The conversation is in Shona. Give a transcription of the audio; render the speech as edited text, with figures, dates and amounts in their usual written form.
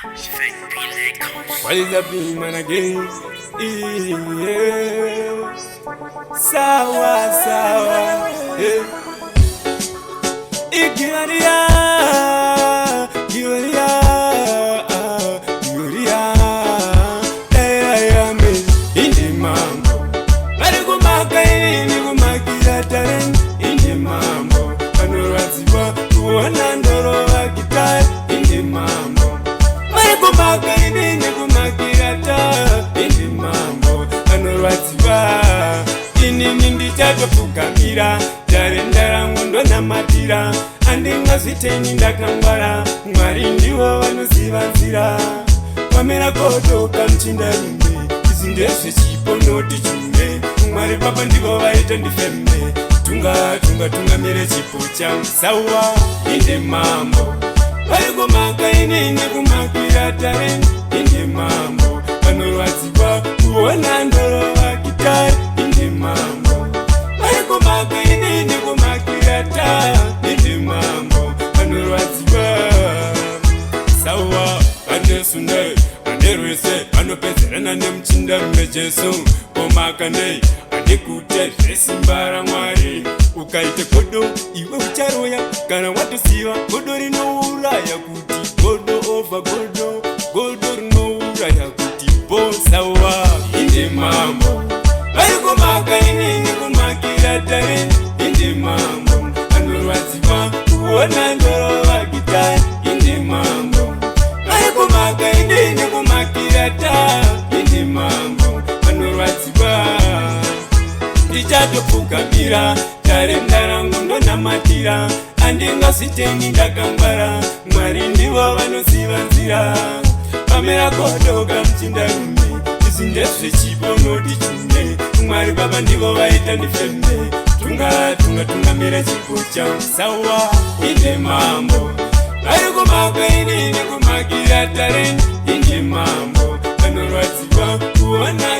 What is up, man, again? Yeah. Sawa, sawa, yeah. Ikiwaria, indi mambo. Ngari kumaka ini kumakira talent, indi mambo. Panorwaziwa kuona ndoro wakitari, indi mambo. Ngari kumaka ini kumakira talent, indi mambo. Panorwaziwa ini ndichatofukamira, dare ndarangu ndonamatira. Andingazviteni ndakangwara, Mwari ndivo vanoziva nzira. Pamera kotoka mchindarume, izi ndezvechipo noti chume. Mwari Baba ndivo vaita ndifeme, tungamire chipo changu. Sawa, inde mambo. Vari kumaka inini kumakira talent, inde mambo. Panorwadziwa kuona ndoro vakitari, inde mambo. Vari kumaka inini kumakira talent, inde mambo. Panorwadziwa. Sawa, anesune, anerwese, anopedzerana nemuchindarume Jesu. Komaka nei, anekute zvesimba raMwari. Ukaite godo, iwe ucharoya, kana watosiva godo rinouraya kuti godo over godo, godo rinouraya kuti bo. Sawa, inde mambo. Vari kumaka inini kumakira talent, inde mambo. Anorwadziwa kuona ndoro vakitari, inde mambo. Vari kumaka inini kumakira talent, inde mambo. Anorwadziwa ndichatofukamira, dare ndarangu ndonamatira. Andingazviteni ndakangwara, Mwari ndivo vanoziva nzira. Pamera kodoka mchindarume, izi ndezvechipo noti chume. Mwari Baba ndivo vaita ndifeme, tungamira chipo changu. Sawa, inde mambo. Vari kumaka inini kumakira talent, inde mambo. Panorwadziwa kuona